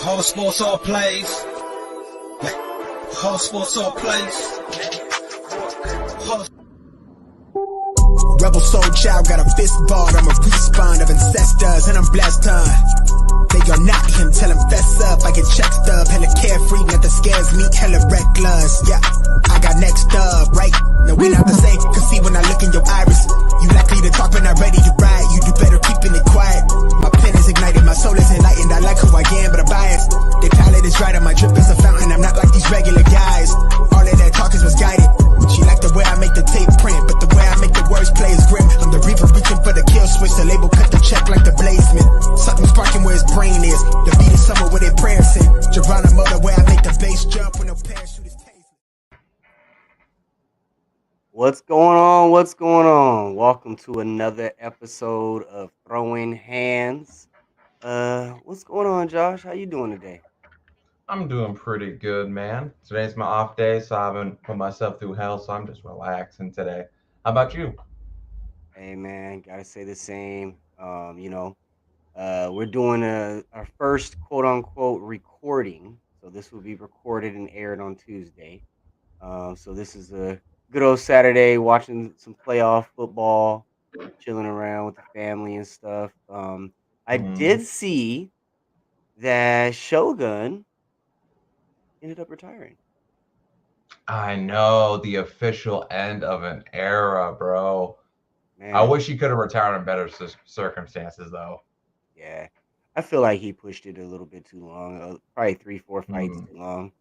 Whole sports all plays. Whole sports all plays. Rebel soul child got a fist ball, I'm a respawn of ancestors, and I'm blessed, They are not him, tell him fess up, I get checked up, hella carefree, nothing scares me, hella reckless, yeah, I got next up, right, no we not the same, cause see when I look in your iris, you likely to talk but not ready to ride, you do better keeping it quiet, my pen is ignited, my soul is enlightened, I like who I am, but I'm biased, the palette is right, and my drip is a fountain, I'm not like these regular guys, all of that talk is misguided, she like the way I make the tape print, but the way I make the words play is grim. I'm the reaper reaching for the kill switch, the label cut the check like the bladesman. Something sparking where his brain is. The beat is somewhere where their prayers in. Geronimo, the way I make the bass jump when no parachute is tasing. What's going on? What's going on? Welcome to another episode of Throwing Hands. What's going on, Josh? How you doing today? I'm doing pretty good, man. Today's my off day, so I haven't put myself through hell, so I'm just relaxing today. How about you? Hey, man, gotta say the same. We're doing our first quote-unquote recording. So this will be recorded and aired on Tuesday. So this is a good old Saturday, watching some playoff football, chilling around with the family and stuff. I did see that Shogun ended up retiring. I know, the official end of an era, bro. Man, I wish he could have retired in better circumstances, though. yeah, I feel like he pushed it a little bit too long. Probably 3-4 fights too long.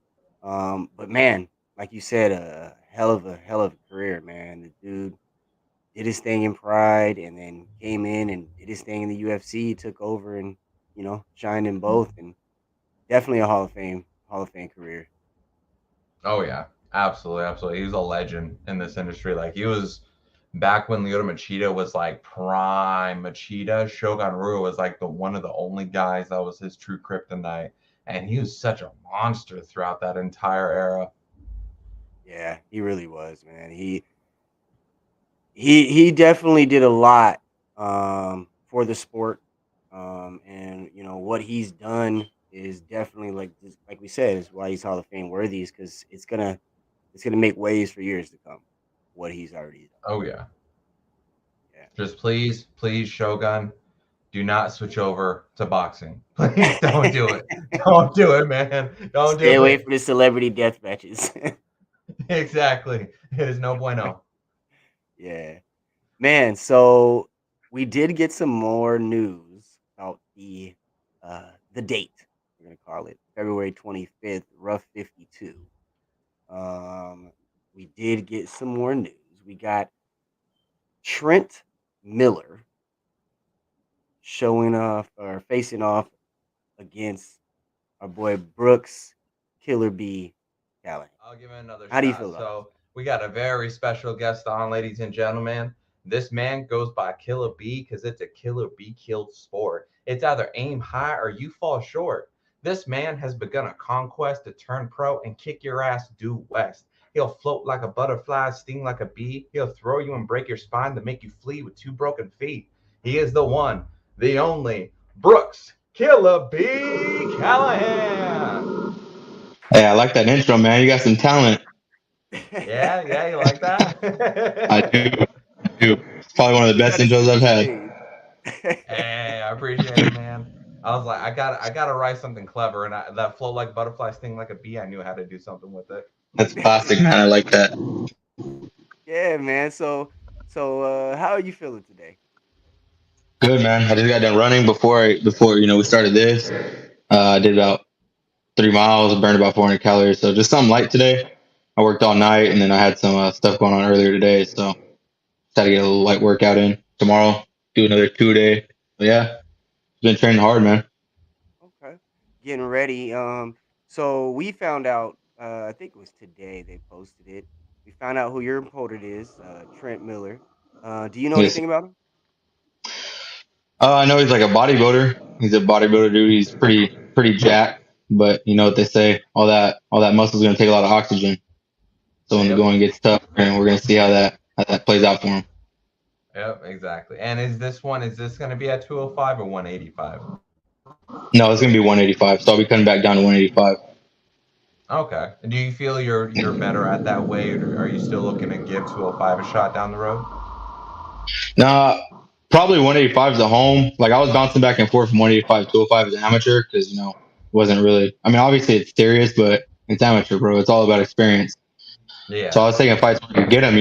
But man, like you said, a hell of a career, man. The dude did his thing in Pride, and then came in and did his thing in the UFC. Took over and shined in both, and definitely a Hall of Fame career. Oh, yeah, absolutely. He was a legend in this industry. Like, he was back when Lyoto Machida was like prime Machida. Shogun Rua was like one of the only guys that was his true kryptonite. And he was such a monster throughout that entire era. Yeah, he really was, man. He definitely did a lot for the sport. And what he's done is definitely like we said, is why he's Hall of Fame worthy, is because it's gonna make waves for years to come. What he's already done. Oh yeah. Just please, Shogun, do not switch over to boxing. Please don't do it. Don't do it, man. Don't Stay away from the celebrity death matches. Exactly. It is no bueno. Yeah, man. So we did get some more news about the date. We're gonna call it February 25th, Rough 52. We did get some more news. We got Trent Miller facing off against our boy Brooks Killa B Callaghan. I'll give it another shot. How do you feel about So we got a very special guest on, ladies and gentlemen. This man goes by Killa B because it's a Killa B killed sport. It's either aim high or you fall short. This man has begun a conquest to turn pro and kick your ass due west. He'll float like a butterfly, sting like a bee. He'll throw you and break your spine to make you flee with 2 broken feet. He is the one, the only, Brooks Killa B Callaghan. Hey, I like that intro, man. You got some talent. Yeah, you like that? I do. It's probably one of the best intros I've had. Hey, I appreciate it, man. I was like, I gotta write something clever, and that flow like butterfly, sting like a bee. I knew how to do something with it. That's classic, man. I like that. Yeah, man. So how are you feeling today? Good, man. I just got done running before we started this. I did about 3 miles, burned about 400 calories. So just something light today. I worked all night, and then I had some stuff going on earlier today. So just had to get a little light workout in. Tomorrow, do another 2 a day. But yeah, been training hard, man. Okay, getting ready. So we found out. I think it was today they posted it. We found out who your opponent is, Trent Miller. Do you know Yes. anything about him? I know he's like a bodybuilder. He's a bodybuilder dude. He's pretty jacked, but you know what they say, all that muscle is gonna take a lot of oxygen. So when the going gets tough, and we're gonna see how that plays out for him. Yep, exactly. And is this going to be at 205 or 185? No, it's gonna be 185. So I'll be cutting back down to 185. Okay. Do you feel you're better at that weight, or are you still looking to give 205 a shot down the road? Nah, probably 185 is a home. Like I was bouncing back and forth from 185 to 205 as an amateur because it wasn't really. I mean, obviously it's serious, but it's amateur, bro. It's all about experience. So I Yeah. was taking fights when I could get them.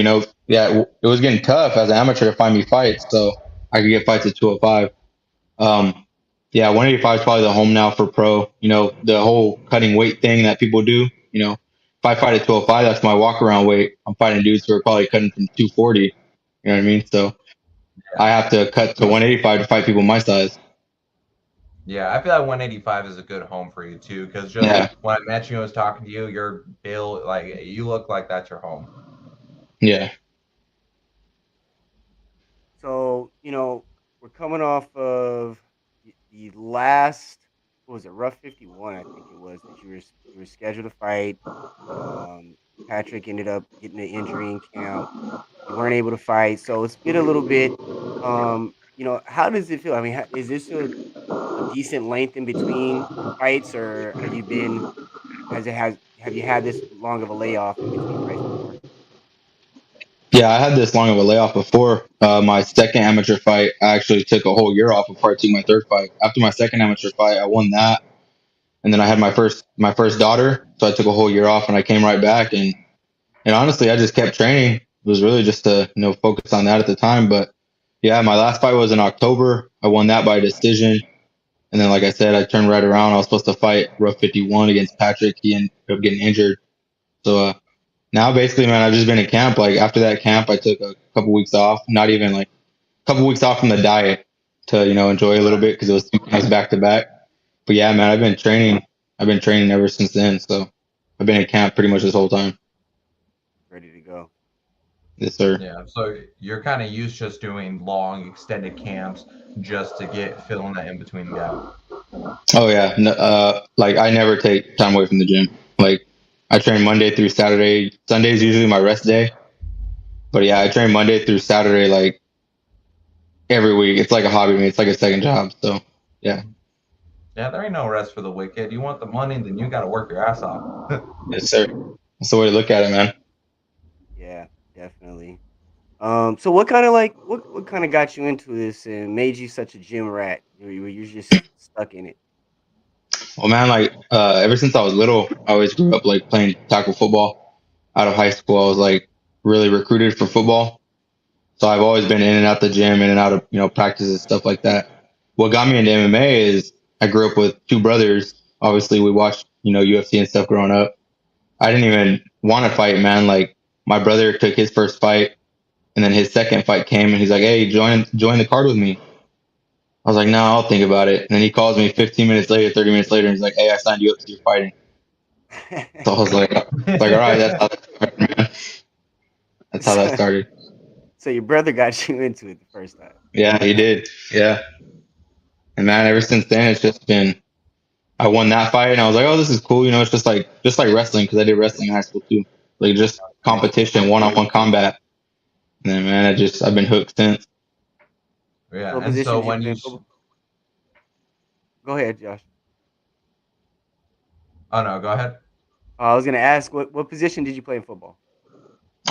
Yeah, it was getting tough as an amateur to find me fights, so I could get fights at 205. Yeah, 185 is probably the home now for pro. The whole cutting weight thing that people do. If I fight at 205, that's my walk around weight. I'm fighting dudes who are probably cutting from 240. You know what I mean? So I Yeah. have to cut to 185 to fight people my size. Yeah, I feel like 185 is a good home for you too, because just Yeah, when I met you and was talking to you, your build, like you look like that's your home. yeah, So, we're coming off of the last, what was it, Rough 51, I think it was, that you were scheduled to fight. Um, Patrick ended up getting an injury in camp. You weren't able to fight, so it's been a little bit. How does it feel? I mean, is this a decent length in between fights, or have you had this long of a layoff in between fights before? yeah. I had this long of a layoff before my second amateur fight. I actually took a whole year off before I took my third fight. After my second amateur fight, I won that, and then I had my first daughter, so I took a whole year off, and I came right back, and honestly, I just kept training. It was really just to focus on that at the time. But yeah, my last fight was in October. I won that by decision, and then like I said, I turned right around. I was supposed to fight Rough 51 against Patrick. He ended up getting injured. So now basically, man, I've just been in camp. Like after that camp, I took a couple weeks off. Not even like a couple weeks off from the diet to enjoy a little bit because it was 2 months back to back. But yeah, man, I've been training. I've been training ever since then. So I've been in camp pretty much this whole time. Ready to go? Yes, sir. Yeah, so you're kind of used just doing long, extended camps just to get filling that in between gap. Oh yeah. Like I never take time away from the gym. Like I train Monday through Saturday. Sunday's usually my rest day. But yeah, I train Monday through Saturday like every week. It's like a hobby to me. It's like a second job. So yeah. Yeah, there ain't no rest for the wicked. You want the money, then you got to work your ass off. Yes, sir. That's the way to look at it, man. Yeah, definitely. So what kind of got you into this and made you such a gym rat? Were you just stuck in it? Well, man, like ever since I was little, I always grew up like playing tackle football. Out of high school, I was like really recruited for football. So I've always been in and out the gym, in and out of practices, stuff like that. What got me into MMA is I grew up with two brothers. Obviously, we watched UFC and stuff growing up. I didn't even want to fight, man. Like my brother took his first fight, and then his second fight came, and he's like, "Hey, join the card with me." I was like, "No, I'll think about it." And then he calls me 15 minutes later, 30 minutes later, and he's like, "Hey, I signed you up to your fighting." So I was like, "All right, that's how that started, man. That's how that so, started." so your brother got you into it the first time. Yeah, he did. Yeah, and man, ever since then, it's just been. I won that fight, and I was like, "Oh, this is cool." It's just like wrestling because I did wrestling in high school too. Like just Yeah, competition, one-on-one combat. And then, man, I've been hooked since. Yeah, So what and position so did you when play you, in football? Go ahead, Josh. oh no, go ahead. I was gonna ask what position did you play in football?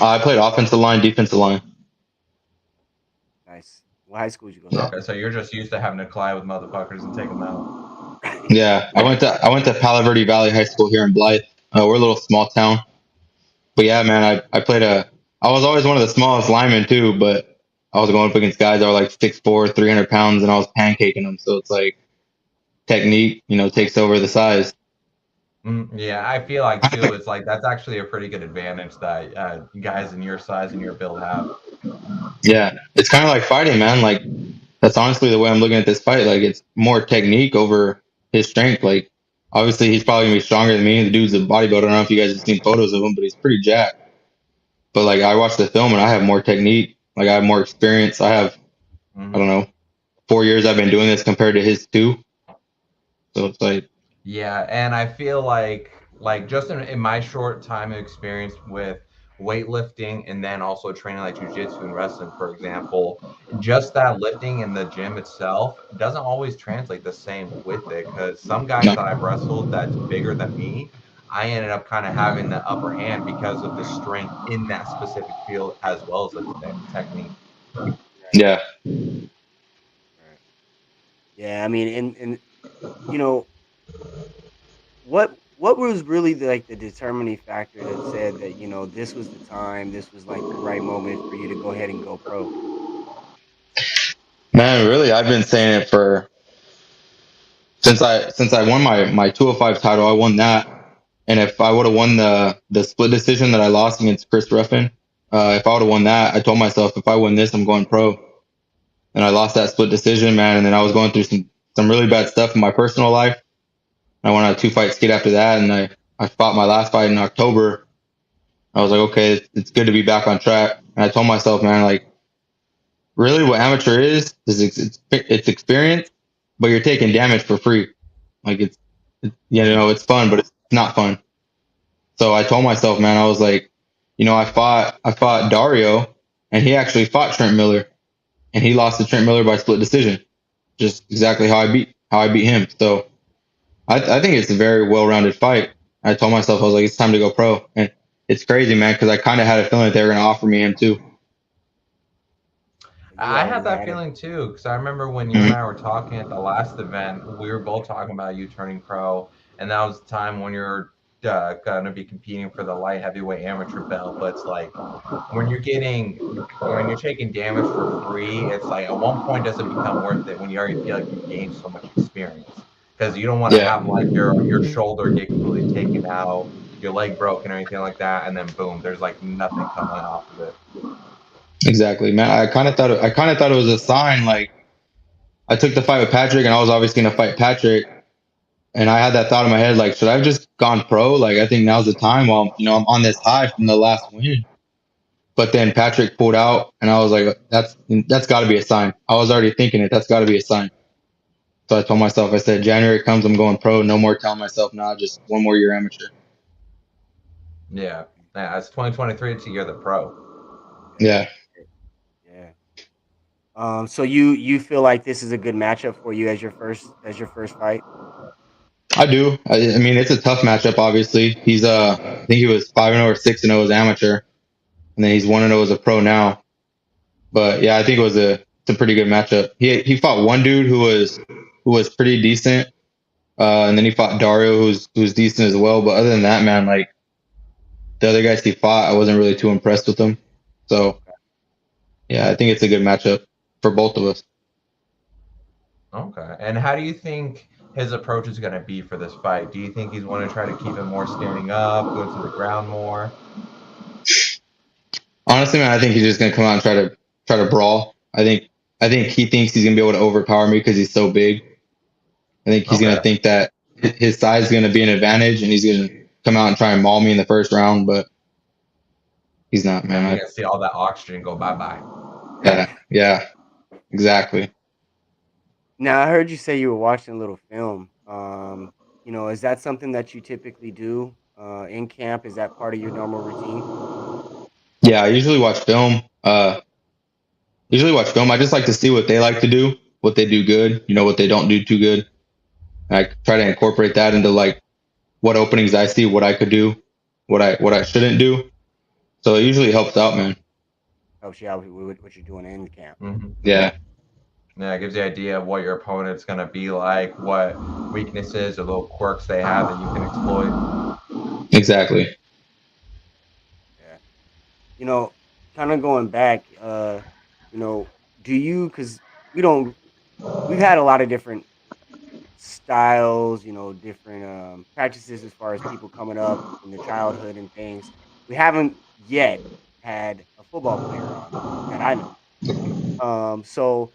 I played offensive line, defensive line. Nice. What high school did you go to? Yeah, Okay, so you're just used to having to collide with motherfuckers and take them out. yeah. I went to Palo Verde Valley High School here in Blythe. We're a little small town, but yeah, man, I played a. I was always one of the smallest linemen too, but I was going up against guys that were like 6'4", 300 pounds, and I was pancaking them. So it's like technique, takes over the size. Yeah, I feel like too, it's like that's actually a pretty good advantage that guys in your size and your build have. Yeah, it's kind of like fighting, man. Like that's honestly the way I'm looking at this fight. Like it's more technique over his strength. Like obviously he's probably gonna be stronger than me. The dude's a bodybuilder. I don't know if you guys have seen photos of him, but he's pretty jacked. But like I watched the film and I have more technique. Like I have more experience. I don't Hmm. know, 4 years I've been doing this compared to his two. So it's like Yeah, and I feel like just in my short time of experience with weightlifting and then also training like jujitsu and wrestling, for example, just that lifting in the gym itself doesn't always translate the same with it. Because some guys No. that I've wrestled that's bigger than me, I ended up kind of having the upper hand because of the strength in that specific field as well as the technique. Right. Yeah. Right. Yeah, I mean, and you know, what was really like the determining factor that said that, this was the time, this was like the right moment for you to go ahead and go pro? Man, really, I've been saying it for since I won my 205 title. I won that, and if I would have won the split decision that I lost against Chris Ruffin, if I would have won that, I told myself if I win this, I'm going pro. And I lost that split decision, man. And then I was going through some really bad stuff in my personal life. I went on a 2 fight skid after that, and I fought my last fight in October. I was like, okay, it's good to be back on track. And I told myself, man, like really, what amateur is it's experience, but you're taking damage for free. Like it's fun, but it's not fun. So I told myself, man, I was like, I fought Dario, and he actually fought Trent Miller, and he lost to Trent Miller by split decision, just exactly how I beat him. So I think it's a very well-rounded fight. I told myself, I was like, it's time to go pro, and it's crazy, man, because I kind of had a feeling that they were going to offer me him too. So you I had already that had it. feeling too, because I remember when you and I Mhm. were talking at the last event, we were both talking about you turning pro, and that was the time when you're going to be competing for the light heavyweight amateur belt. But it's like when you're taking damage for free, it's like at one point does it become worth it when you already feel like you've gained so much experience, because you don't want to Yeah, have like your shoulder get completely taken out, your leg broken or anything like that, and then boom, there's like nothing coming off of it. exactly, man. I kind of thought it was a sign. Like I took the fight with Patrick, and I was obviously going to fight Patrick. And I had that thought in my head, like, should I have just gone pro? Like, I think now's the time while, I'm on this high from the last win. But then Patrick pulled out, and I was like, that's got to be a sign. I was already thinking it. That's got to be a sign. So I told myself, I said, January comes, I'm going pro. No more telling myself, nah, just one more year amateur. Yeah, yeah, it's 2023. It's a year the pro. Yeah. Yeah, Yeah. So you feel like this is a good matchup for you as your first fight? I do. I mean, it's a tough matchup. Obviously, I think he was 5-0 or 6-0 as amateur, and then he's 1-0 as a pro now. But yeah, I think it's a pretty good matchup. He fought one dude who was pretty decent. And then he fought Dario, who's decent as well. But other than that, man, like the other guys he fought, I wasn't really too impressed with them. So Okay. yeah, I think it's a good matchup for both of us. Okay. And how do you think his approach is going to be for this fight? Do you think he's going to try to keep it more standing up, go to the ground more? Honestly, man, I think he's just gonna come out and try to brawl. I think he thinks he's gonna be able to overpower me because he's so big. I think he's gonna Okay. think that his size is gonna be an advantage, and he's gonna come out and try and maul me in the first round. But he's not, And you're man. going to see all that oxygen go bye bye. Yeah, exactly. Now I heard you say you were watching a little film. Is that something that you typically do in camp? Is that part of your normal routine? Yeah, I usually watch film. I just like to see what they like to do, what they do good, what they don't do too good. And I try to incorporate that into like what openings I see, what I could do, what I shouldn't do. So it usually helps out, man. Helps you out with what you're doing in camp. Hmm. Yeah, Yeah, it gives you an idea of what your opponent's going to be like, what weaknesses or little quirks they have that you can exploit. exactly. Yeah. You know, kind of going back, you know, do you, because we don't, we've had a lot of different styles, different practices as far as people coming up in their childhood and things. We haven't yet had a football player on that I know. So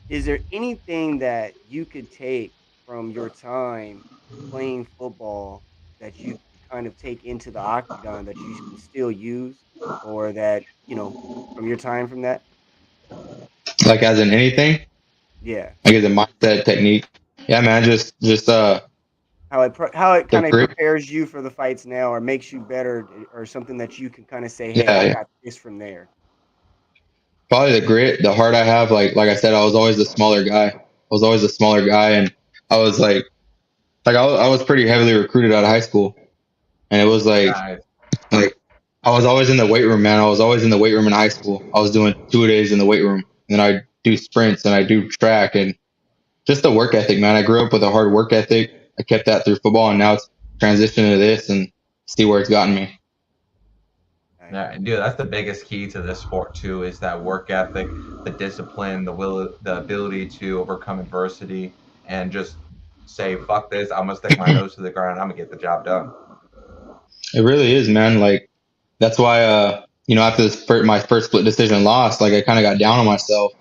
is there anything that you could take from your time playing football that you could kind of take into the octagon that you can still use, or that, from your time from that? Like as in anything, Yeah. like as a mindset technique. Yeah, man. Just how it The kind of grit, prepares you for the fights now, or makes you better, or something that you can kind of say, "Hey, yeah, I yeah. got this from there." Probably the grit, the heart I have. Like I said, I was always the smaller guy. I was always the smaller guy, and I was I was pretty heavily recruited out of high school, and it was Nice. like I was always in the weight room, man. I was always in the weight room in high school. I was doing 2 days in the weight room, and then I do sprints and I do track, and just the work ethic, man. I grew up with a hard work ethic. I kept that through football, and now it's transitioned to this, and see where it's gotten me. Nice. Yeah, and dude, that's the biggest key to this sport too, is that work ethic, the discipline, the will, the ability to overcome adversity, and just say, "Fuck this! I'm gonna stick my nose to the ground. I'm gonna get the job done." It really is, man. Like that's why, after my first split decision loss, like I kind of got down on myself,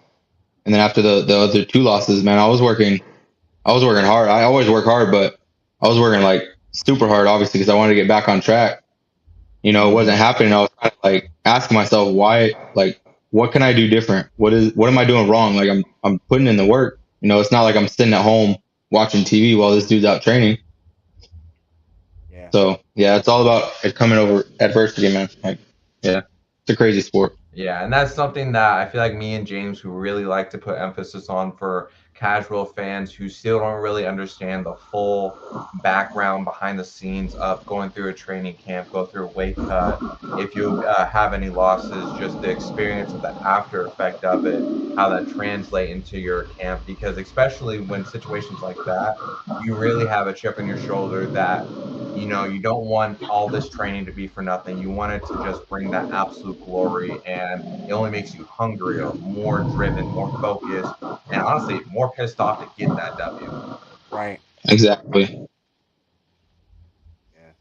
and then after the other two losses, man, I was working hard. I always work hard, but I was working like super hard, obviously, because I wanted to get back on track. It wasn't happening. I was kind of like asking myself why, like, what can I do different? What am I doing wrong? Like I'm putting in the work. It's not like I'm sitting at home watching TV while this dude's out training. Yeah. So yeah, it's all about it coming over adversity, man. Like, yeah, it's a crazy sport. Yeah, and that's something that I feel like me and James who really like to put emphasis on for casual fans who still don't really understand the full background behind the scenes of going through a training camp, go through a weight cut. If you have any losses, just the experience of the after effect of it, how that translate into your camp. Because especially when situations like that, you really have a chip on your shoulder that you don't want all this training to be for nothing. You want it to just bring that absolute glory, and it only makes you hungrier, more driven, more focused, and honestly, more pissed off to get that W. Right. Exactly. Yeah.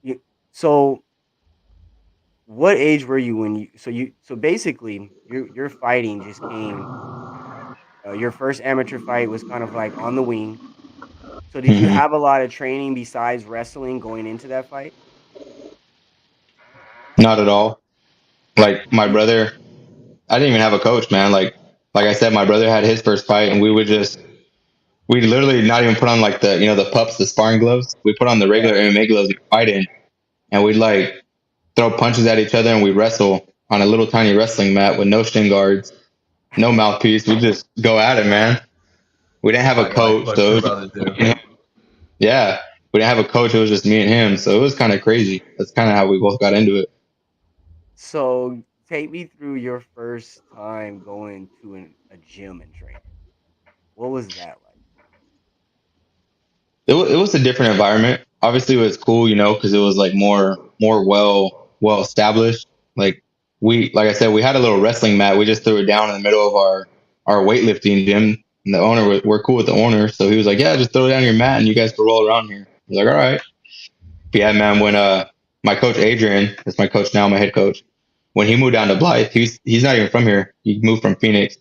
You, so what age were you when so basically your fighting just came. Your first amateur fight was kind of like on the wing. So did you hmm have a lot of training besides wrestling going into that fight? Not at all. Like my You, brother, I didn't even have a coach, man. Like I said, my brother had his first fight, and we literally not even put on like the pups, the sparring gloves. We put on the yeah. regular MMA gloves we fight in, and we'd like throw punches at each other, and we wrestle on a little tiny wrestling mat with no shin guards, no mouthpiece. We just go at it, man. We didn't have a Like coach, what so it true was just brothers do. me and him. Yeah, we didn't have a coach. It was just me and him, so it was kind of crazy. That's kind of how we both got into it. So take me through your first time going to a gym and training. What was that like? It was a different environment. Obviously, it was cool, because it was like more well established. Like like I said, we had a little wrestling mat. We just threw it down in the middle of our weightlifting gym. And the owner, we're cool with the owner, so he was like, "Yeah, just throw down your mat and you guys can roll around here." I was like, "All right." But yeah, man. When my coach Adrian, that's my coach now, my head coach, when he moved down to Blythe, he's not even from here. He moved from Phoenix.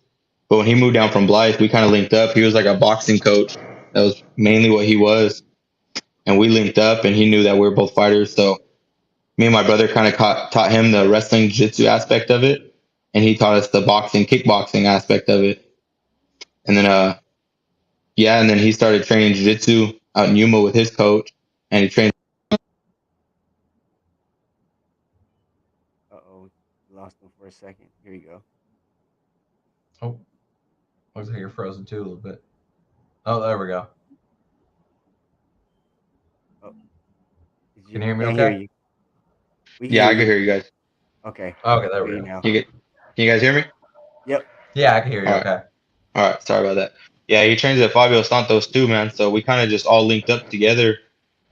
But when he moved down from Blythe, we kind of linked up. He was like a boxing coach. That was mainly what he was, and we linked up, and he knew that we were both fighters. So me and my brother kind of taught him the wrestling jiu-jitsu aspect of it, and he taught us the boxing kickboxing aspect of it. And then yeah, and then he started training jiu-jitsu out in Yuma with his coach, and he trained. Uh-oh, lost him for a second. Here you go. Oh, looks like you're frozen too a little bit. Oh, there we go. Oh, Can you hear me can't hear okay? you. We can Yeah, hear I can you. hear you guys. Okay, Okay, there hear we you go. now. Can you guys hear me? Yep. Yeah, I can hear you All right, okay. all right. Sorry about that. Yeah, he trains at Fabio Santos too, man. So we kind of just all linked up together,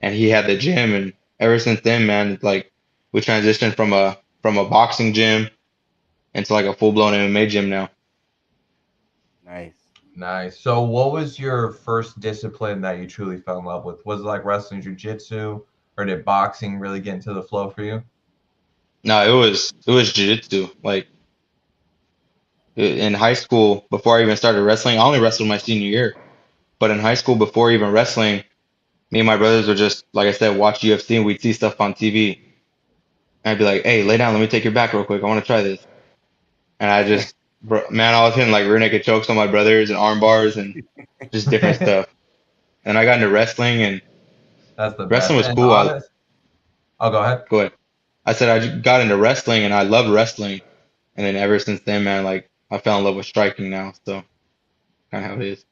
and he had the gym, and ever since then, man, it's like we transitioned from a boxing gym into like a full blown MMA gym now. Nice. Nice. So, what was your first discipline that you truly fell in love with? Was it like wrestling, jiu-jitsu, or did boxing really get into the flow for you? No, it was jiu-jitsu. Like in high school, before I even started wrestling, I only wrestled my senior year. But in high school, before even wrestling, me and my brothers would just, like I said, watch UFC, and we'd see stuff on TV. And I'd be like, "Hey, lay down, let me take your back real quick. I want to try this." And I just Bro, man, I was hitting like rear naked chokes on my brothers and arm bars and just different stuff. And I got into wrestling, and That's the wrestling best. was And cool. honest, oh, go ahead. Go ahead. I said got into wrestling, and I loved wrestling. And then ever since then, man, like I fell in love with striking now. So kind of how it is.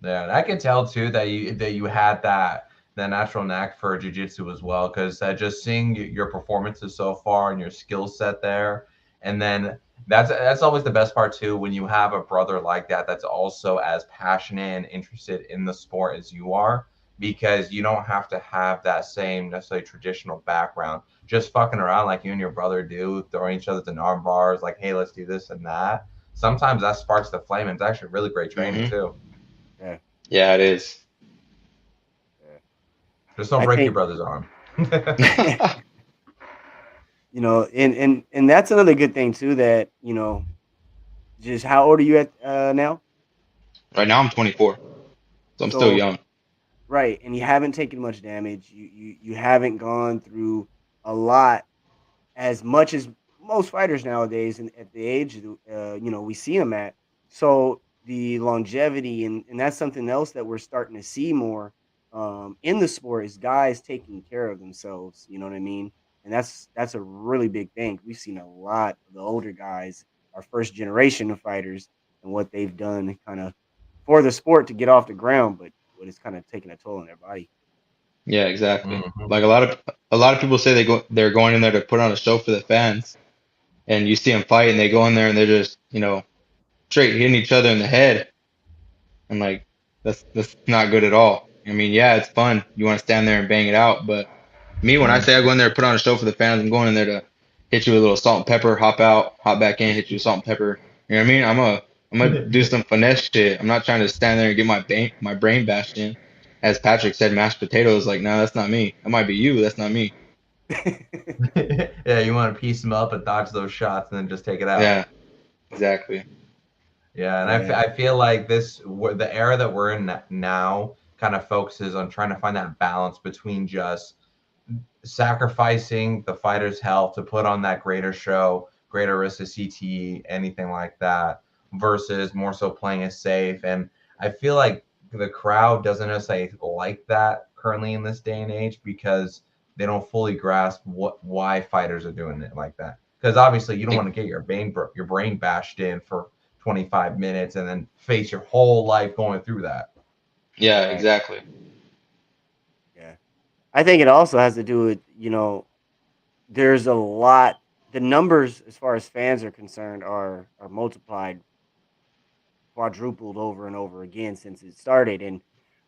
Yeah, and I can tell too that you had that natural knack for jujitsu as well, because just seeing your performances so far and your skill set there, and then that's always the best part too when you have a brother like that that's also as passionate and interested in the sport as you are, because you don't have to have that same necessarily traditional background. Just fucking around like you and your brother do, throwing each other in arm bars, like, hey, let's do this and that. Sometimes that sparks the flame, and it's actually really great training Hmm. too. Yeah, Yeah, it is. yeah. Just don't I break your think brother's arm. and that's another good thing too. That just how old are you at now? Right now I'm 24, so I'm still So young. right, and you haven't taken much damage. You haven't gone through a lot as much as most fighters nowadays, and at the age we see them at. So the longevity, and that's something else that we're starting to see more in the sport, is guys taking care of themselves. You know what I mean? And that's a really big thing. We've seen a lot of the older guys, our first generation of fighters, and what they've done kind of for the sport to get off the ground, but what it's kind of taking a toll on their body. Yeah, exactly. Mhm. Like a lot of people say they're going in there to put on a show for the fans, and you see them fight, and they go in there and they're just straight hitting each other in the head, and like that's not good at all. I mean, yeah, it's fun. You want to stand there and bang it out, but me, when I Mhm. say I go in there to put on a show for the fans, I'm going in there to hit you with a little salt and pepper, hop out, hop back in, hit you with salt and pepper. You know what I mean? I'm gonna do some finesse shit. I'm not trying to stand there and get my brain bashed in. As Patrick said, mashed potatoes. Like, no, that's not me. That might be you. That's not me. Yeah, you want to piece them up and dodge those shots and then just take it out. Yeah, exactly. Yeah, and Yeah, I feel like the era that we're in now kind of focuses on trying to find that balance between just sacrificing the fighter's health to put on that greater show, greater risk of CTE, anything like that, versus more so playing it safe. And I feel like the crowd doesn't necessarily like that currently in this day and age, because they don't fully grasp why fighters are doing it like that. Because obviously you don't want to get your brain bashed in for 25 minutes and then face your whole life going through that. Yeah, right. exactly. Yeah. I think it also has to do with, there's a lot the numbers as far as fans are concerned are multiplied, quadrupled over and over again since it started. And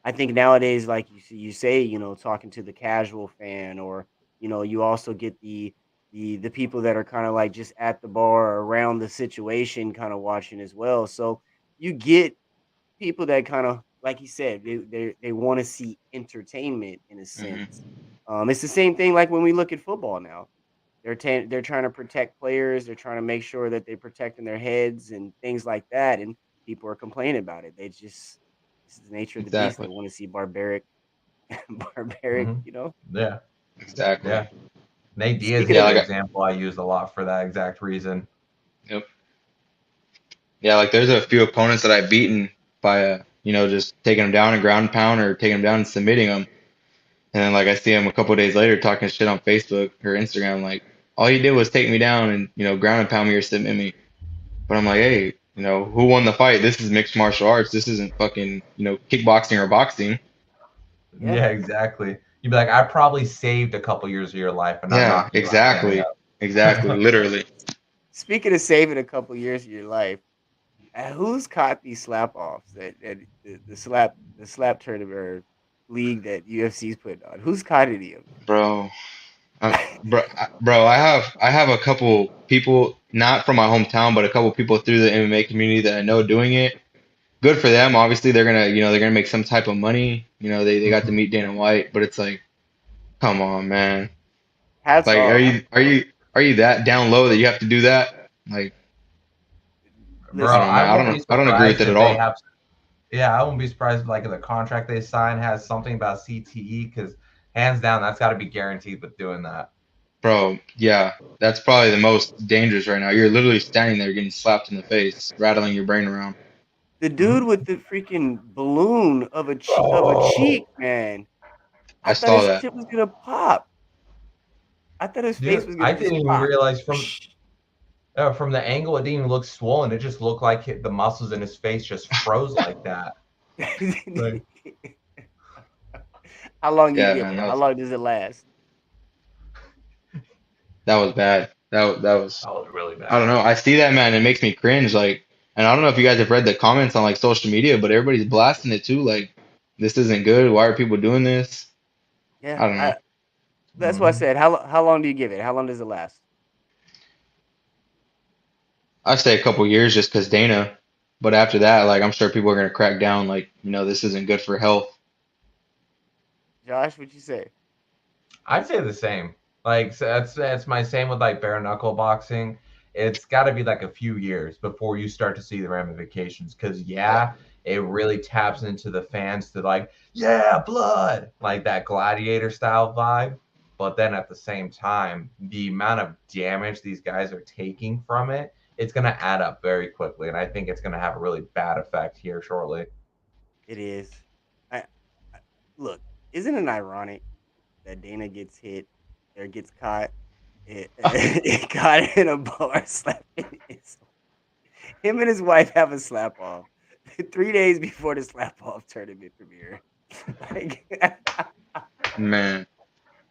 I think nowadays, like you say, talking to the casual fan, or you also get the people that are kind of like just at the bar or around the situation, kind of watching as well. So you get people that kind of, like you said, they want to see entertainment in a sense. Hmm. It's the same thing like when we look at football now. They're trying to protect players. They're trying to make sure that they're protecting their heads and things like that. And people are complaining about it. This is the nature of the beast. They Exactly. want to see barbaric, barbaric. Hmm. Yeah, Exactly. yeah. Nate Diaz Speaking is Yeah, of, an like, example I used a lot for that exact reason. yep. Yeah, like there's a few opponents that I've beaten by just taking them down and ground and pound or taking them down and submitting them. And then like I see him a couple of days later talking shit on Facebook or Instagram, like all you did was take me down and ground and pound me or submit me. But I'm like, hey, who won the fight? This is mixed martial arts. This isn't fucking kickboxing or boxing. yeah, Yeah, exactly. You'd be like, I probably saved a couple years of your life and not Yeah, knocked you out standing exactly, exactly, up. literally, speaking of saving a couple years of your life, who's caught these slap offs that the slap tournament or league that UFC's putting on? Who's caught any of bro. them? Bro, I have a couple people not from my hometown, but a couple people through the MMA community that I know doing it. Good for them. Obviously, they're gonna make some type of money. They got to meet Dana White, but it's like, come on, man. Hats Like, are off. you are you are you that down low that you have to do that? Like, I Bro, Listen, don't know. I I don't won't know. be I don't agree with surprised it at if they all. have. Yeah, I wouldn't be surprised if like the contract they sign has something about CTE, because hands down that's got to be guaranteed with doing that. Bro, yeah, that's probably the most dangerous right now. You're literally standing there getting slapped in the face, rattling your brain around. The dude with the freaking balloon of a cheek, Bro, man. I I thought saw his that. shit was gonna pop. I thought his face dude, was I gonna just didn't even pop. realize from the angle it didn't even look swollen. It just looked like the muscles in his face just froze like that. Like, How long you Yeah, give man, it? How long does it last? that was bad. That was that was really I don't bad. know. I see that, man. It makes me cringe. Like, and I don't know if you guys have read the comments on like social media, but everybody's blasting it too. Like, this isn't good. Why are people doing this? Yeah, I don't know. that's what I Mhm. said. How long do you give it? How long does it last? I say a couple years just because Dana, but after that, like, I'm sure people are gonna crack down. Like, this isn't good for health. Josh, what you say? I'd say the same. Like so that's my same with like bare knuckle boxing. It's got to be like a few years before you start to see the ramifications. Because Yeah, yeah, it really taps into the fans to like, yeah, blood, like that gladiator style vibe. But then at the same time, the amount of damage these guys are taking from it, it's gonna add up very quickly, and I think it's gonna have a really bad effect here shortly. It is. I look. Isn't it ironic that Dana gets hit or gets caught? It caught in a bar slapping him and his wife have a slap off 3 days before the slap off tournament premiere. Like, man.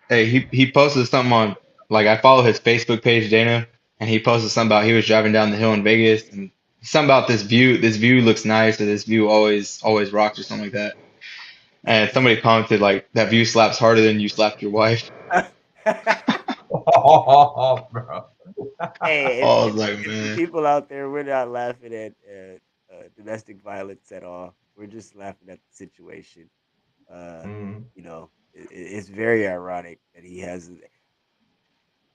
Hey, he posted something on like I follow his Facebook page, Dana, and he posted something about he was driving down the hill in Vegas and something about this view. This view looks nice, or this view always rocks, or something like that. And somebody commented like that view slaps harder than you slapped your wife. Oh, bro. hey, Oh, I was like, if the man, people out there, we're not laughing at domestic violence at all. We're just laughing at the situation. Uh, Mm. it's very ironic that he has.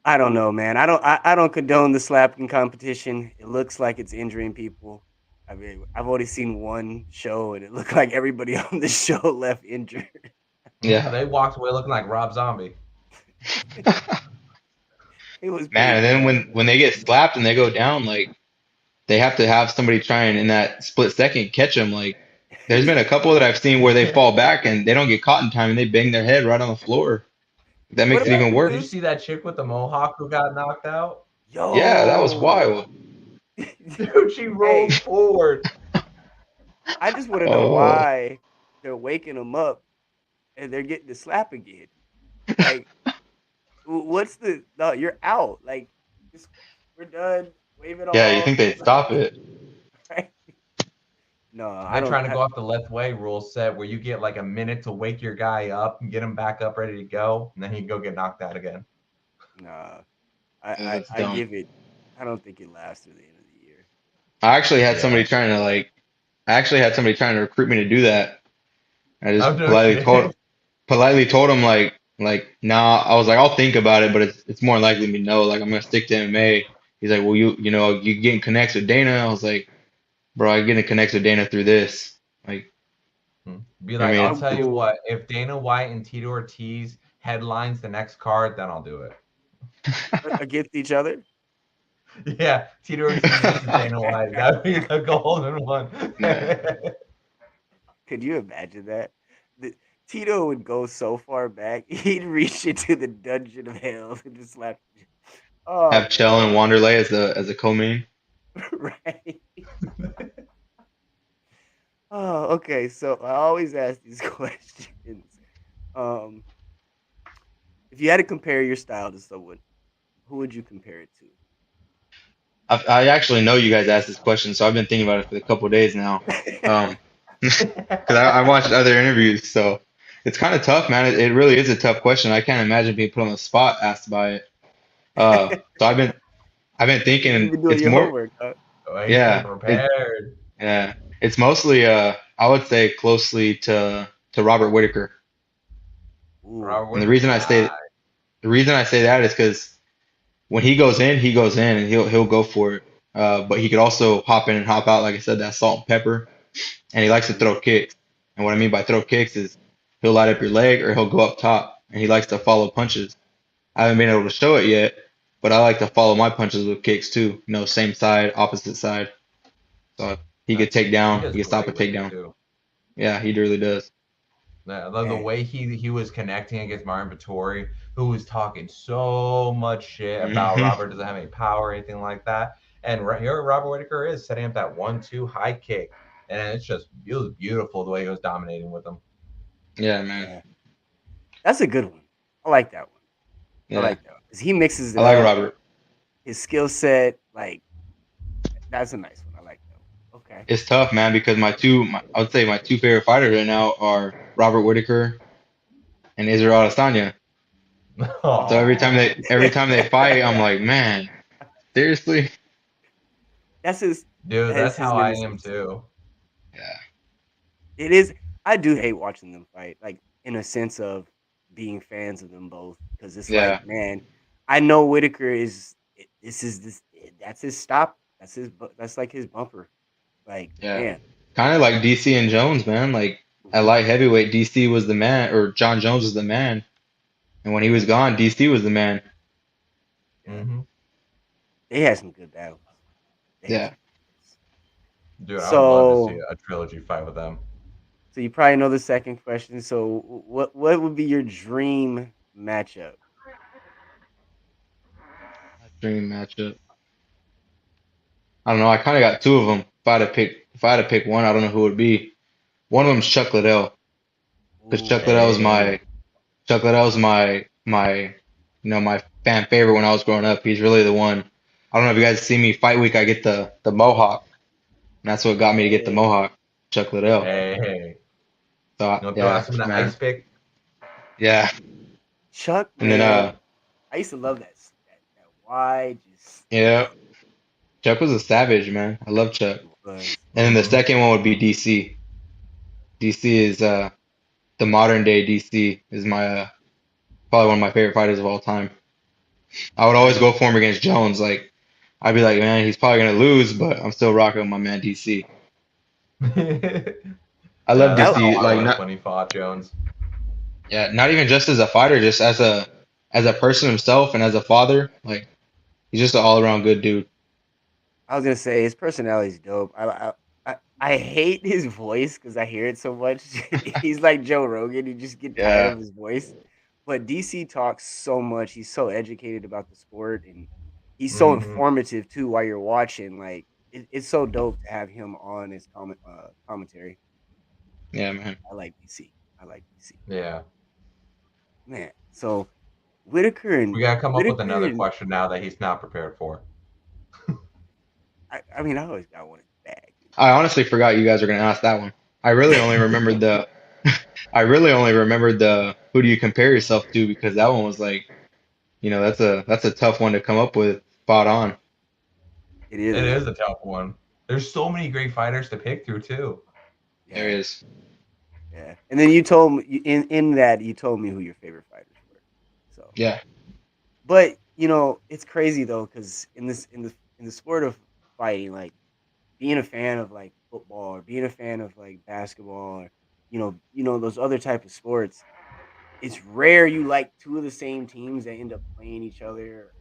I don't know, man. I don't condone the slapping competition. It looks like it's injuring people. I mean, I've only seen one show, and it looked like everybody on the show left injured. Yeah, yeah, they walked away looking like Rob Zombie. It was man. pretty And then bad, when they get slapped and they go down, like they have to have somebody trying in that split second catch them. Like there's man. been a couple that I've seen where they fall back and they don't get caught in time and they bang their head right on the floor. That What makes it about even the Did you dude? worse. see that chick with the mohawk who got knocked out? Yeah, that was Yo, wild. Dude, she hey, rolled forward. I just want to know Oh, why they're waking him up and they're getting the slap again. Like, what's the no? You're out. Like, just, we're done. Wave it yeah, you off. think they'd stop it? Right? No, I They're don't. trying to go off the left way rule set where you get like a minute to wake your guy up and get him back up ready to go, and then he can go get knocked out again. Nah, Yeah, it's I dumb. give it. I don't think it lasts through the end of the year. I actually had Yeah. somebody trying to I actually had somebody trying to recruit me to do that. I Oh just no shit. politely told him nah. I was like, I'll think about it, but it's more likely to be no. Like I'm gonna stick to MMA. He's like, well, you getting connects with Dana. I was like, bro, I getting connects with Dana through this. Like, Be I like, mean, I'll I'm tell you cool what, if Dana White and Tito Ortiz headlines the next card, then I'll do it. against each other. Yeah, Tito Ortiz versus Dana White. That'd be the golden one. man, Could you imagine that? The, Tito would go so far back, he'd reach into the dungeon of hell and just slap. Oh have Chell man, and Wanderlei as a co-main. right? Oh, okay. So I always ask these questions. Um, if you had to compare your style to someone, who would you compare it I actually know you guys asked this question, so I've been thinking about it for a couple of days now. to? Um, because I watched other interviews, so it's kind of tough, man. It really is a tough question. I can't imagine being put on the spot asked by it. So I've been You've thinking been doing it's your more, homework, huh? Oh, he's been yeah, prepared. yeah, it's mostly I would say closely to Robert Whitaker, Ooh, Robert and Whitaker's the reason I say that is because when he goes in, and he'll go for it. But he could also hop in and hop out, like I said, that salt and pepper. And he likes to mhm. throw kicks. And what I mean by throw kicks is he'll light up your leg or he'll go up top, and he likes to follow punches. I haven't been able to show it yet, but I like to follow my punches with kicks too. You know, same side, opposite side. So he could take He down, does he could stop great a with it takedown. too. Yeah, he really does. The Man, way he was connecting against Martin Vettori, who was talking so much shit about Hmm. Robert doesn't have any power or anything like that, and here Robert Whitaker is setting up that 1-2 high kick, and it was beautiful the way he was dominating with him. Yeah, man. yeah, that's a good one. I like that one. I Yeah, like that one because he mixes I it like up. Robert. His skill set, like that's a nice one. I like that one. Okay. It's tough, man, because I would say my two favorite fighters right now are Robert Whitaker and Israel Adesanya. So Oh, every time they fight, I'm like, man, seriously? That's his. dude, That's that's his how I am nemesis. too. Yeah, It is. I do hate watching them fight, like in a sense of being fans of them both, because it's like, yeah, man, I know Whitaker is. This. That's his stop. That's like his bumper. Like, yeah. man. Kind of like DC and Jones, man. Like at Mhm. light heavyweight, DC was the man, or John Jones was the man, and when he was Yeah. gone, DC was the man. Yeah. Hmm. They had some good battles. They had Yeah. some good battles. Dude, I would love to see So, a trilogy fight with them. so you probably know the second question. So, what would be your dream matchup? Dream matchup. I don't know. I kind of got two of them. If I had to pick one, I don't know who it would be. One of them's Chuck Liddell, because Ooh, Chuck Liddell's my my fan favorite when I was growing up. He's really the one. I don't know if you guys see me fight week. I get the mohawk, and that's what got me to get the hey, mohawk. Chuck Liddell. Hey, So you know, throw out yeah, some of the man, ice pick. yeah. Chuck, And then man. I used to love that wide, just yeah, man, Chuck was a savage, man. I love Chuck. it was. And then the Hmm. second one would be DC. DC is the modern day DC is my probably one of my favorite fighters of all time. I would always That's go for him against Jones. Like I'd be like, man, he's probably gonna lose, but I'm still rocking with my man DC. I love Yeah, that's that. how DC. I Like was not when he fought Jones. yeah, not even just as a fighter, just as a person himself and as a father. Like he's just an all around good dude. I was gonna say his personality is dope. I hate his voice because I hear it so much. He's like Joe Rogan. You just get tired Yeah, of his voice. But DC talks so much. He's so educated about the sport, and he's so Hmm. informative too. While you're watching, like it's so dope to have him on his commentary. yeah, man. I like DC. I like DC. Yeah. Man, so Whitaker We and gotta come up with Whitaker another and question now that he's not prepared for. I mean, I always got one in the bag. I honestly forgot you guys were gonna ask that one. I really only remembered the I really only remembered the who do you compare yourself to because that one was like, that's a tough one to come up with spot on. It is It a is tough. a tough one. There's so many great fighters to pick through too. There Yeah, is. yeah. And then you told me in that you told me who your favorite fighters were. So, Yeah, but it's crazy though because in the sport of fighting, like being a fan of like football or being a fan of like basketball or those other type of sports, it's rare you like two of the same teams that end up playing each other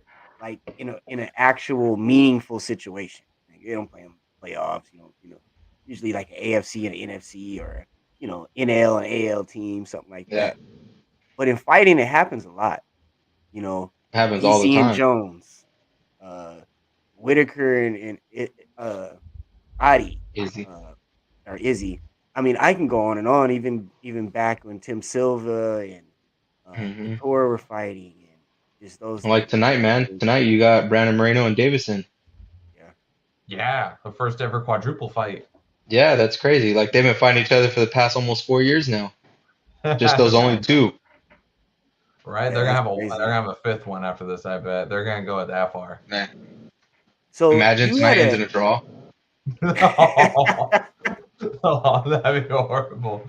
like in an actual meaningful situation. Like, they don't play them playoffs, usually like an AFC and an NFC or NL and AL team, something like yeah. that. But in fighting, it happens a lot. You know, Happens all the DC and time. Jones, uh, Whitaker and Adi, Easy. uh, or Izzy. I mean, I can go on and on. Even back when Tim Silva and Hmm. Vitor were fighting, and just those Like type of tonight, man. fighters. Tonight you got Brandon Moreno and Davison. Yeah, Yeah, the first ever quadruple fight. Yeah, that's crazy. Like they've been fighting each other for the past almost 4 years now. Just those only Right? two. yeah, that's They're crazy. gonna have a fifth one after this, I bet. They're gonna go that far. Man, So imagine you tonight had ends a in a draw. Oh, that'd be horrible.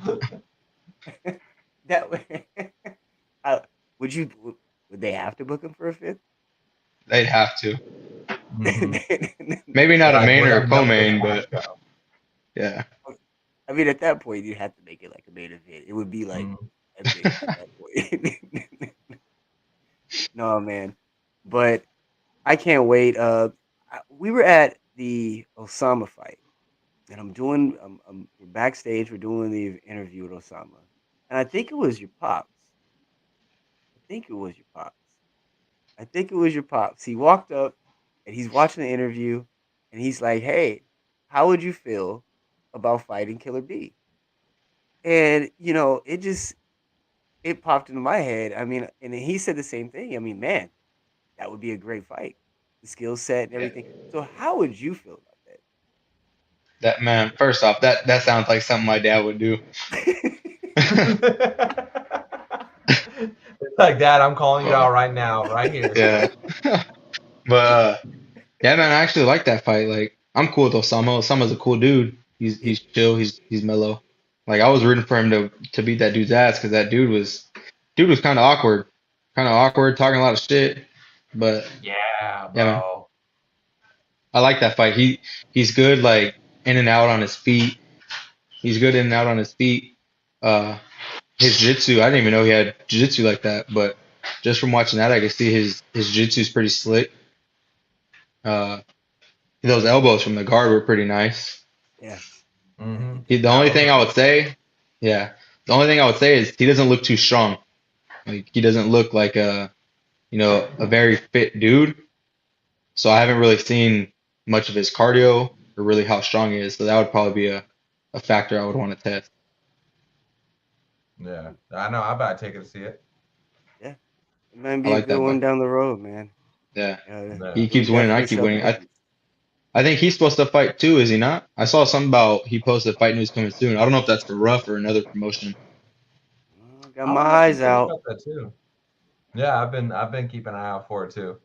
that way. uh, would you? Would they have to book him for a fifth? They'd have to. Hmm. Maybe not They're a like, main we're or gonna a milk this co-main, last but show. yeah. I mean, at that point, you'd have to make it like a main event. It would be like Mhm. epic at that point. No, man. But I can't wait. We were at the Osama fight, and we're backstage. We're doing the interview with Osama, and I think it was your pops. I think it was your pops. I think it was your pops. He walked up, and he's watching the interview, and he's like, "Hey, how would you feel about fighting Killer B?" And it popped into my head. I mean, and he said the same thing. I mean, man, that would be a great fight. The skill set and everything. So how would you feel about That man, first off, that sounds like something my dad would do. that? It's like, Dad, I'm calling you out right now, right here. Yeah. But yeah, man, I actually like that fight. Like, I'm cool with Osama. Osama's a cool dude. Yeah, He's chill. He's mellow. Like, I was rooting for him to beat that dude's ass because that dude was kind of awkward, talking a lot of shit. But Yeah, yeah, man, bro. I like that fight. He's good, like in and out on his feet. He's good in and out on his feet. Uh, his jiu-jitsu, I didn't even know he had jiu-jitsu like that, but just from watching that, I can see his jiu-jitsu is pretty slick. Uh, those elbows from the guard were pretty nice. yeah, yeah. Hmm. The That only was thing I would say, yeah, the only thing I would say is he doesn't look too strong. Like he doesn't look like a very fit dude. So I haven't really seen much of his cardio or really how strong he is. So that would probably be a factor I would want to test. yeah. I know. I about to take it to see it. Yeah. It might I be a like good that, one but down the road, man. yeah, Yeah. he It would keeps winning. I definitely keep sell winning. I tickets. I think he's supposed to fight too, is he not? I saw something about he posted fight news coming soon. I don't know if that's for Rough or another promotion. Got I my was actually eyes thinking out. about that too. Yeah, I've been keeping an eye out for it too.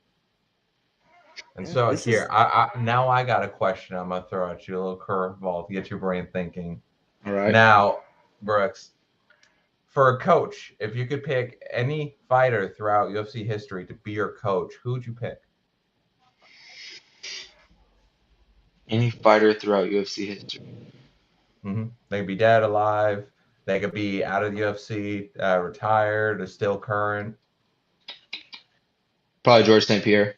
And Yeah, so this is here, I now I got a question. I'm gonna throw at you a little curveball to get your brain thinking. All right. Now, Brooks, for a coach, if you could pick any fighter throughout UFC history to be your coach, who would you pick? Any fighter throughout UFC history. They could be dead, alive. They could be out of the UFC, retired, or still current. Probably George St. Pierre.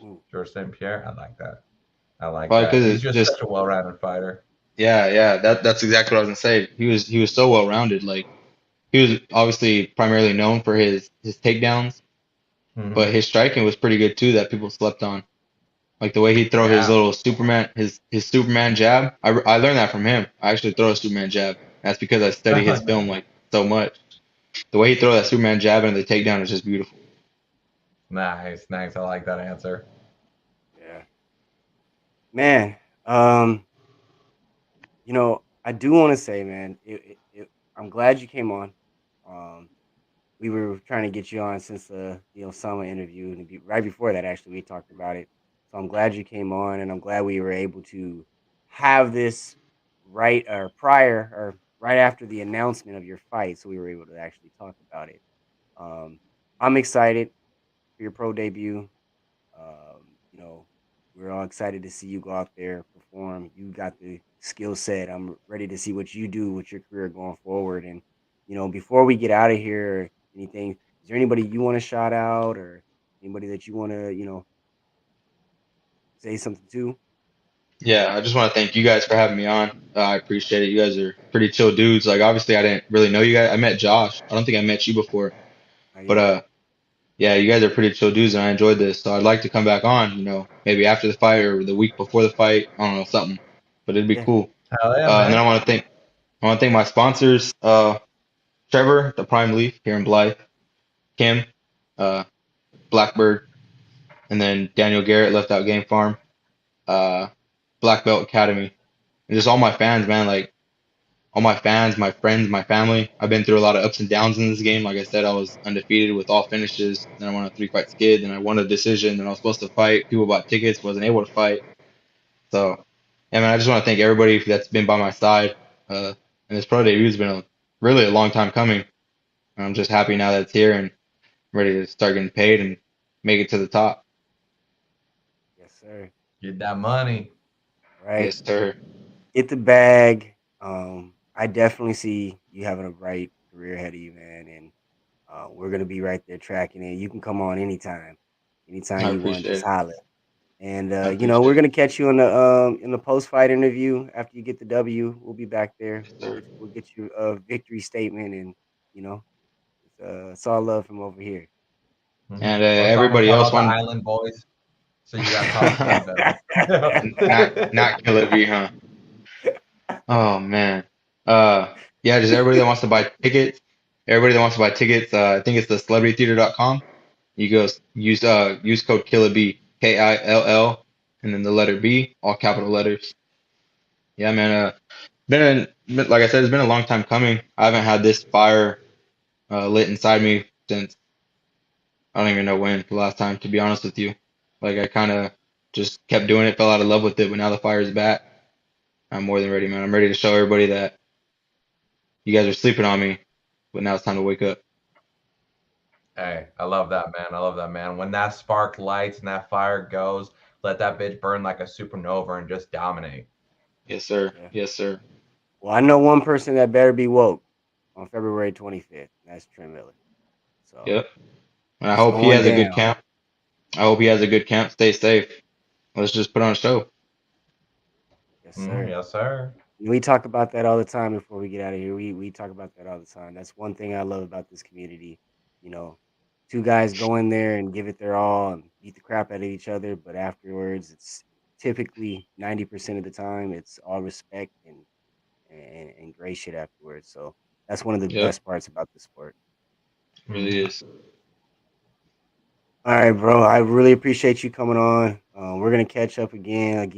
ooh, George St. Pierre. I like that. I like Probably that. because He's it's just just such a well-rounded fighter. yeah. That's exactly what I was gonna say. He was so well rounded. Like he was obviously primarily known for his takedowns, but Hmm. his striking was pretty good too that people slept on. Like the way he'd throw his Yeah. little Superman his Superman jab. I learned that from him. I actually throw a Superman jab. That's because I study his film like so much. The way he throw that Superman jab into the takedown is just beautiful. Nice, nice. I like that answer. yeah. Man, um, I do want to say, man, I'm glad you came on. Um, we were trying to get you on since the Osama interview, and right before that, actually, we talked about it. So I'm glad you came on, and I'm glad we were able to have this right after the announcement of your fight, so we were able to actually talk about it. Um, I'm excited for your pro debut. Um, you know, we're all excited to see you go out there perform. You got the skill set. I'm ready to see what you do with your career going forward. And before we get out of here, anything? Is there anybody you want to shout out, or anybody that you want to say something to? Yeah, I just want to thank you guys for having me on. I appreciate it. You guys are pretty chill dudes. Like obviously I didn't really know you guys. I met Josh. I don't think I met you before. Not But yet. yeah, you guys are pretty chill dudes and I enjoyed this. So I'd like to come back on, maybe after the fight or the week before the fight. I don't know, something. But it'd be Yeah. cool. Hell yeah, And then man. I want to thank my sponsors, Trevor, the Prime Leaf here in Blythe, Kim, uh, Blackbird, and then Daniel Garrett, Left Out Game Farm, uh, Black Belt Academy, and just all my fans, man. Like all my fans, my friends, my family. I've been through a lot of ups and downs in this game. Like I said, I was undefeated with all finishes. Then I won a 3 fight skid. Then I won a decision. Then I was supposed to fight. People bought tickets, wasn't able to fight. So, yeah, man, I just want to thank everybody that's been by my side. And this pro debut has been really a long time coming. I'm just happy now that it's here and ready to start getting paid and make it to the top. Yes, sir. Get that money. Right. Yes, sir. Get the bag. I definitely see you having a bright career ahead of you, man, and We're gonna be right there tracking it. You can come on anytime I you want. appreciate Just it. holler. And I we're appreciate gonna it. catch you in the post fight interview after you get the W. We'll be back there. Yes, sir. We'll get you a victory statement, and it's all love from over here. And Or something everybody else about the want Island Boys. So you got to talk to me better. not Killer B, huh? Oh man. Yeah, just everybody that wants to buy tickets. Everybody that wants to buy tickets, I think it's the celebritytheater.com. You go use code Killer B, KILL, and then the letter B, all capital letters. Yeah, man. Like I said, it's been a long time coming. I haven't had this fire lit inside me since I don't even know when the last time, to be honest with you. Like I kind of just kept doing it, fell out of love with it, but now the fire is back. I'm more than ready, man. I'm ready to show everybody that you guys are sleeping on me, but now it's time to wake up. Hey, I love that, man. I love that, man. When that spark lights and that fire goes, let that bitch burn like a supernova and just dominate. Yes, sir. Yeah. Yes, sir. Well, I know one person that better be woke on February 25th. That's Trent Miller. So Yep. And I it's hope he going has a good down. camp. I hope he has a good camp. Stay safe. Let's just put on a show. Yes, sir. Yes, sir. We talk about that all the time before we get out of here. We talk about that all the time. That's one thing I love about this community. You know, two guys go in there and give it their all and beat the crap out of each other, but afterwards, it's typically 90% of the time it's all respect and great shit afterwards. So that's one of the Yep. best parts about the sport. It really is. All right, bro. I really appreciate you coming on. We're gonna catch up again.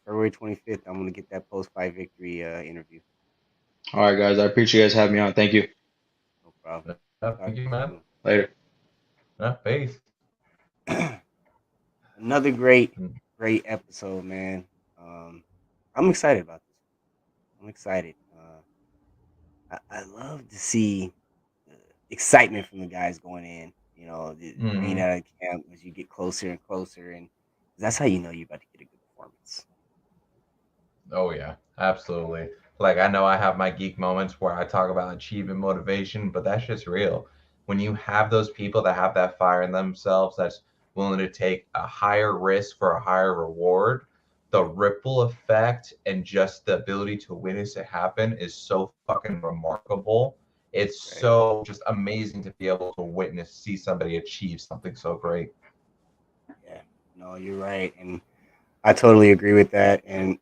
February 25th. I'm gonna get that post fight victory interview. All right, guys. I appreciate you guys having me on. Thank you. No problem. Yeah, Talk thank to you, you man. soon. Later. Yeah, peace. Another great episode, man. I'm excited about this. I'm excited. I love to see excitement from the guys going in. Being Hmm. out of camp as you get closer and closer, and that's how you know you're about to get a good performance. Oh yeah, absolutely. Like I know I have my geek moments where I talk about achievement motivation, but that's just real. When you have those people that have that fire in themselves that's willing to take a higher risk for a higher reward, the ripple effect and just the ability to witness it happen is so fucking remarkable. It's Right? so just amazing to be able to witness, see somebody achieve something so great. Yeah. No, you're right, and I totally agree with that. And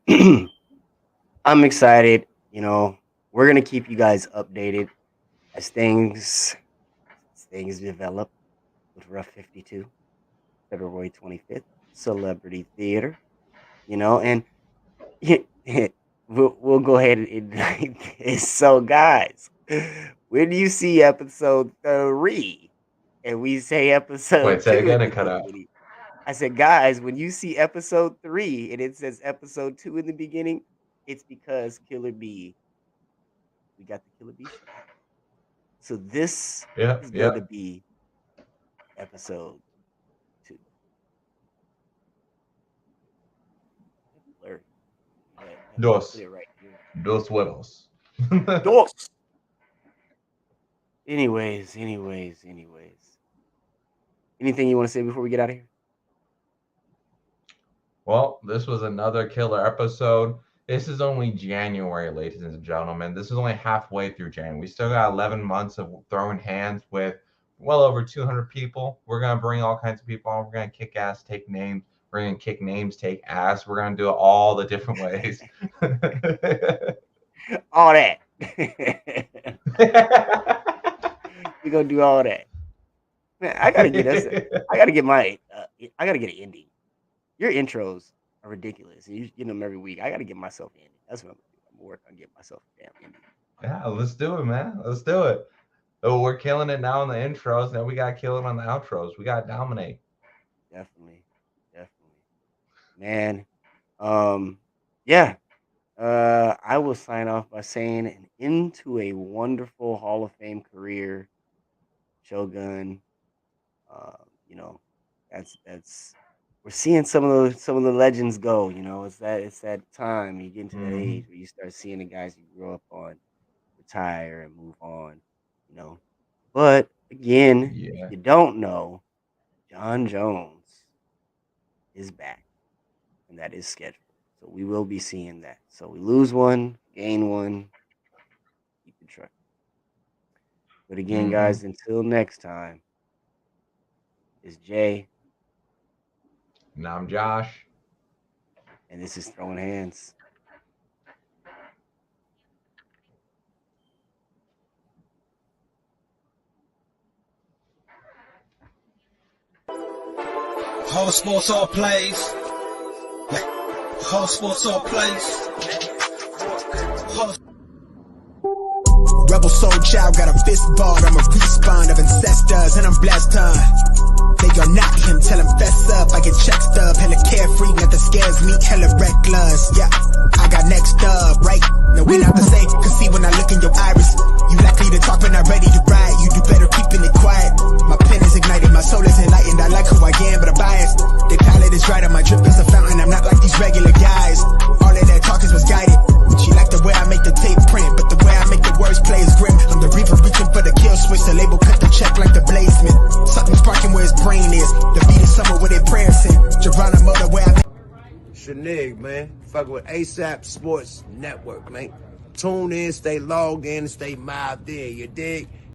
I'm excited. We're gonna keep you guys updated as things develop with Rough 52, February 25th, Celebrity Theater. And we'll go ahead and so guys, when you see episode 3 and we say Wait, episode say 2 again in and the cut out. beginning, I said, guys, when you see episode 3 and it says episode 2 in the beginning, it's because we got the Killer B show. So this Yeah, is going yeah. to be episode 2. Blurry. You gotta put Dos. it right here. Dos huevos. Dos. Anyways. Anything you want to say before we get out of here? Well, this was another killer episode. This is only January, ladies and gentlemen. This is only halfway through January. We still got 11 months of throwing hands with well over 200 people. We're going to bring all kinds of people on. We're going to kick ass, take names. We're going to kick names, take ass. We're going to do it all the different ways. All that. We're gonna do all that. Man, I gotta get us. I gotta get my. I gotta get an ending. Your intros are ridiculous, and you get them every week. I gotta get myself an ending. That's what I'm gonna do. I'm gonna work on getting myself a damn ending. Yeah, let's do it, man. Let's do it. Oh, we're killing it now in the intros. Now we got to kill it on the outros. We got to dominate. Definitely, definitely, man. Yeah. I will sign off by saying, and into a wonderful Hall of Fame career, Shogun. Uh, you know, that's we're seeing some of the legends go. It's that time you get into that age Hmm. where you start seeing the guys you grew up on retire and move on. You know, But again, Yeah. if you don't know, John Jones is back, and that is scheduled. So we will be seeing that. So we lose one, gain one, keep it trucking. But again, guys, until next time, it's Jay, And I'm Josh. and this is Throwing Hands. Whole sports all plays. Whole sports all plays. Whole Rebel soul child got a fist balled. I'm a respawn of ancestors, and I'm blessed, They are not him, tell him fess up. I get check stub, hella carefree, nothing scares me, hella reckless. Yeah, I got next up, right? No, we not the same, cause see when I look in your iris, you likely to talk but not ready to ride. You do better keeping it quiet. My pen is ignited, my soul is enlightened. I like who I am, but I'm biased. The palette is right, and my drip is a fountain. I'm not like these regular guys. All of that talk is misguided. She like the way I make the tape print, but the way I make the words play is grim. I'm the reaper reaching for the kill switch. The label cut the check like the bladesman. Something sparking where his brain is. The beat is somewhere where they prayers in. Geronimo, the way I make Shanig, man. Fuck with ASAP Sports Network, man. Tune in, stay logged in, and stay mobbed in. You dig?